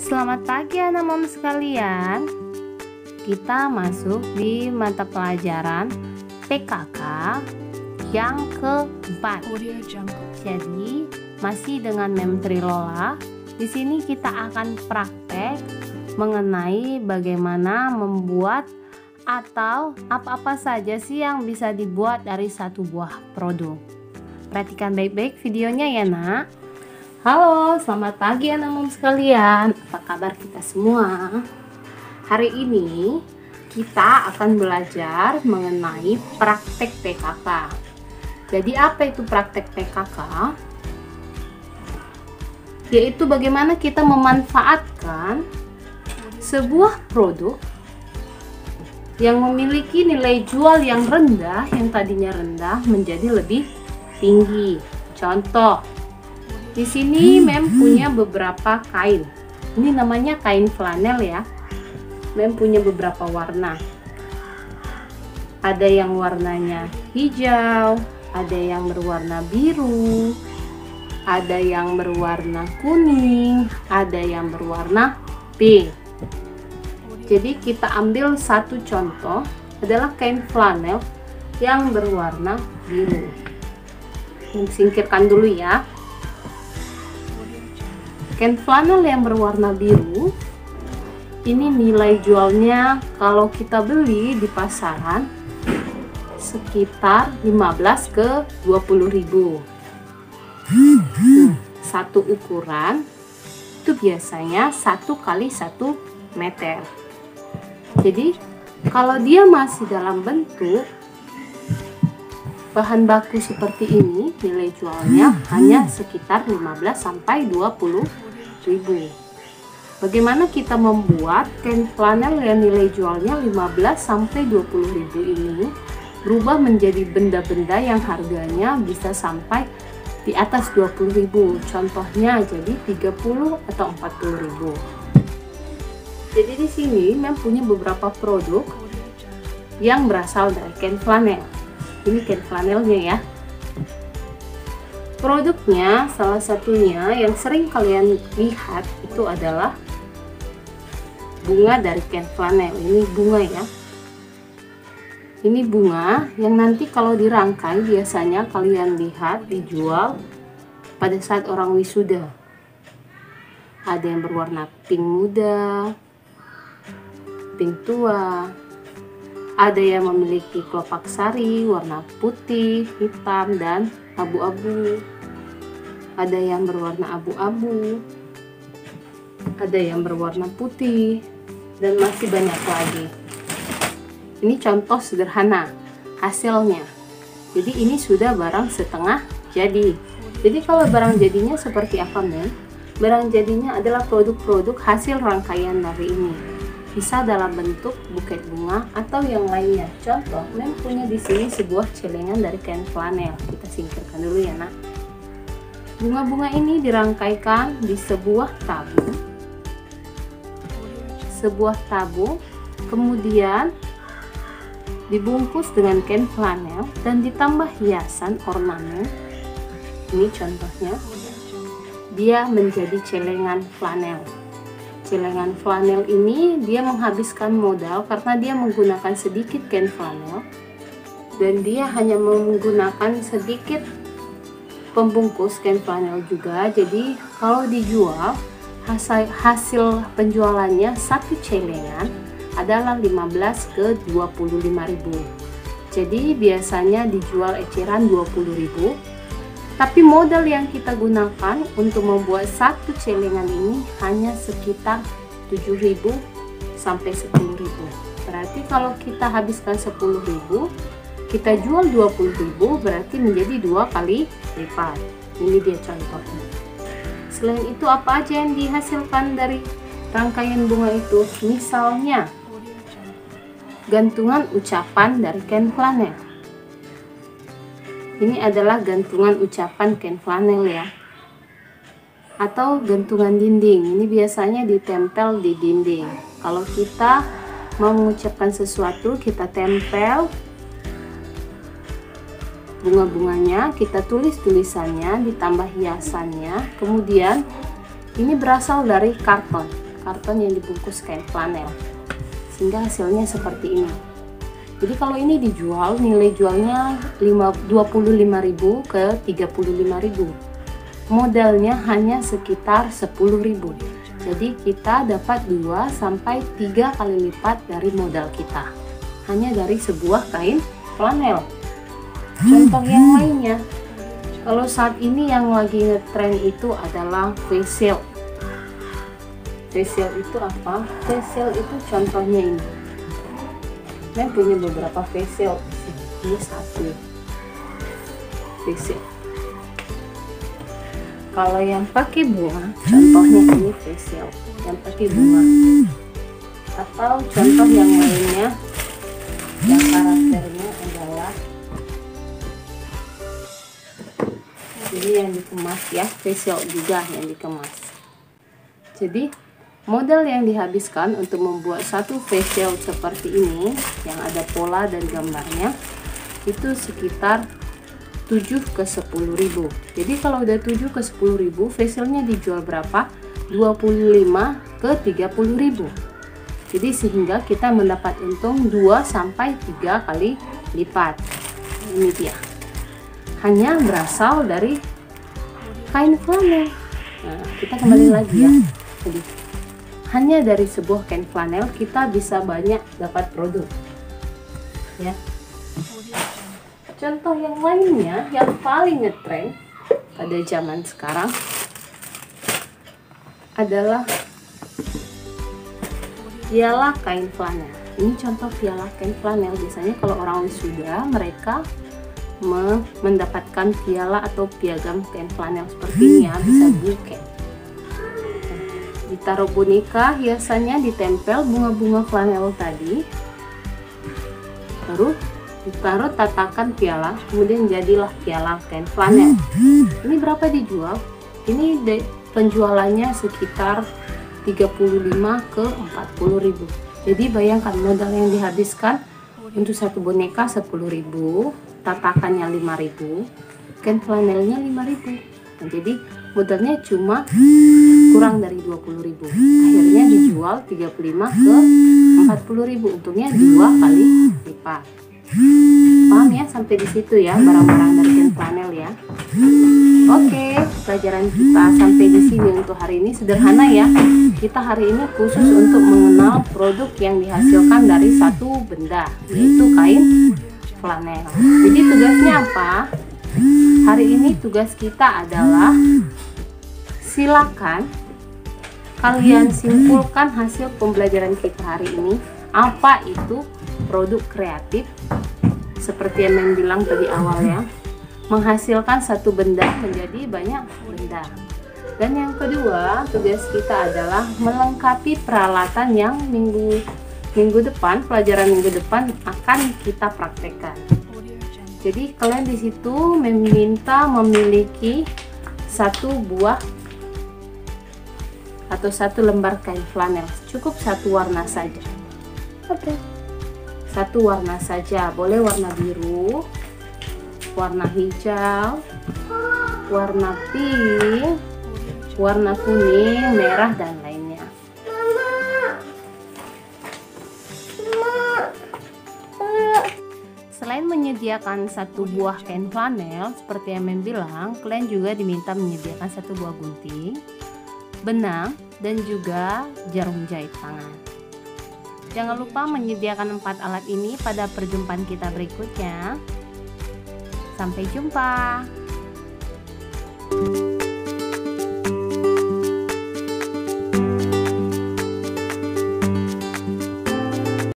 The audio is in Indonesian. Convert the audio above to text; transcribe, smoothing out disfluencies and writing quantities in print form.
Selamat pagi anak mom sekalian. Kita masuk di mata pelajaran PKK yang keempat. Jadi masih dengan Mem Trilola. Di sini kita akan praktek mengenai bagaimana membuat atau apa-apa saja sih yang bisa dibuat dari satu buah produk. Perhatikan baik-baik videonya ya nak. Halo, selamat pagi anak mom sekalian. Apa kabar kita semua? Hari ini kita akan belajar mengenai praktek PKK. Jadi apa itu praktek PKK? Yaitu bagaimana kita memanfaatkan sebuah produk yang memiliki nilai jual yang rendah, yang tadinya rendah menjadi lebih tinggi. Contoh, di sini Mem punya beberapa kain. Ini namanya kain flanel ya. Mem punya beberapa warna. Ada yang warnanya hijau, ada yang berwarna biru, ada yang berwarna kuning, ada yang berwarna pink. Jadi kita ambil satu contoh adalah kain flanel yang berwarna biru. Mem singkirkan dulu ya. Kain flanel yang berwarna biru ini nilai jualnya kalau kita beli di pasaran sekitar 15 ke 20 ribu. Satu ukuran itu biasanya 1 kali 1 meter. Jadi kalau dia masih dalam bentuk bahan baku seperti ini, nilai jualnya hanya sekitar 15 sampai 20 ribu. Bagaimana kita membuat kain flanel yang nilai jualnya 15 sampai 20 ribu ini berubah menjadi benda-benda yang harganya bisa sampai di atas 20 ribu. Contohnya jadi 30 atau 40 ribu. Jadi di sini Mem punya beberapa produk yang berasal dari kain flanel. Ini kain flanelnya ya. Produknya salah satunya yang sering kalian lihat itu adalah bunga dari kain flanel. Ini bunga ya. Ini bunga yang nanti kalau dirangkai biasanya kalian lihat dijual pada saat orang wisuda. Ada yang berwarna pink muda, pink tua. Ada yang memiliki kelopak sari warna putih, hitam, dan abu-abu. Ada yang berwarna abu-abu. Ada yang berwarna putih, dan masih banyak lagi. Ini contoh sederhana hasilnya. Jadi ini sudah barang setengah jadi. Jadi kalau barang jadinya seperti apa, Mem? Barang jadinya adalah produk-produk hasil rangkaian dari ini. Bisa dalam bentuk buket bunga atau yang lainnya. Contoh, Mem punya di sini sebuah celengan dari kain flanel. Kita singkirkan dulu ya, nak. Bunga-bunga ini dirangkaikan di sebuah tabung. Sebuah tabung, kemudian dibungkus dengan kain flanel dan ditambah hiasan ornamen. Ini contohnya. Dia menjadi celengan flanel. Celengan flanel ini dia menghabiskan modal karena dia menggunakan sedikit kain flanel dan dia hanya menggunakan sedikit pembungkus kain flanel juga. Jadi kalau dijual hasil penjualannya satu celengan adalah 15 ke 25 ribu. Jadi biasanya dijual eceran 20 ribu. Tapi modal yang kita gunakan untuk membuat satu celengan ini hanya sekitar 7.000 sampai 10.000. Berarti kalau kita habiskan 10.000, kita jual 20.000, berarti menjadi 2 kali lipat. Ini dia contohnya. Selain itu apa aja yang dihasilkan dari rangkaian bunga itu? Misalnya gantungan ucapan dari kain flanel. Ini adalah gantungan ucapan kain flanel ya. Atau gantungan dinding. Ini biasanya ditempel di dinding. Kalau kita mau mengucapkan sesuatu, kita tempel bunga-bunganya, kita tulis tulisannya, ditambah hiasannya, kemudian Ini berasal dari karton yang dibungkus kain flanel, sehingga hasilnya seperti ini. Jadi kalau ini dijual, nilai jualnya 25.000 ke 35.000. Modalnya hanya sekitar 10.000. Jadi kita dapat 2 sampai 3 kali lipat dari modal kita, hanya dari sebuah kain flanel. Contoh yang lainnya, kalau saat ini yang lagi ngetren itu adalah face shield. Face shield itu apa? Face shield itu contohnya ini. Saya punya beberapa face shield. Ini satu face shield. Kalau yang pakai bunga, contohnya ini face shield yang pakai bunga. Atau contoh yang lainnya yang karakternya adalah ini yang dikemas ya, face shield juga yang dikemas. Jadi modal yang dihabiskan untuk membuat satu face shield seperti ini yang ada pola dan gambarnya itu sekitar 7 ke 10.000. Jadi kalau udah 7 ke 10.000, face shieldnya dijual berapa? 25 ke 30.000. Jadi sehingga kita mendapat untung 2 sampai 3 kali lipat. Ini dia. Hanya berasal dari kain flanel. Nah, kita kembali lagi ya. Jadi hanya dari sebuah kain flanel kita bisa banyak dapat produk ya. Contoh yang lainnya yang paling ngetrend pada zaman sekarang adalah piala kain flanel. Ini contoh piala kain flanel. Biasanya kalau orang wisuda mereka mendapatkan piala atau piagam kain flanel seperti ini ya, bisa buket. Ditaruh boneka, hiasannya ditempel bunga-bunga flanel tadi, baru ditaruh tatakan piala, kemudian jadilah piala kain flanel. Ini berapa dijual? Ini penjualannya sekitar 35 ke 40.000. Jadi bayangkan modal yang dihabiskan untuk satu boneka 10.000, tatakannya 5.000, kain flanelnya 5.000. Nah, jadi modalnya cuma kurang dari 20.000. Akhirnya dijual 35 ke 40.000, untungnya 2 kali lipat. Paham ya sampai di situ ya barang-barang dari kain flanel ya. Oke, pelajaran kita sampai di sini untuk hari ini. Sederhana ya. Kita hari ini khusus untuk mengenal produk yang dihasilkan dari satu benda, yaitu kain flanel. Jadi tugasnya apa? Hari ini tugas kita adalah silakan kalian simpulkan hasil pembelajaran kita hari ini. Apa itu produk kreatif? Seperti yang Mem bilang tadi awal ya, menghasilkan satu benda menjadi banyak benda. Dan yang kedua, tugas kita adalah melengkapi peralatan yang minggu depan, pelajaran minggu depan akan kita praktekkan. Jadi kalian di situ meminta memiliki satu buah atau satu lembar kain flanel, cukup satu warna saja. Oke. Satu warna saja, boleh warna biru, warna hijau, warna pink, warna kuning, merah, dan lainnya. Selain menyediakan satu buah kain flanel, seperti yang Mem bilang, kalian juga diminta menyediakan satu buah gunting, benang, dan juga jarum jahit tangan. Jangan lupa menyediakan 4 alat ini pada perjumpaan kita berikutnya. Sampai jumpa.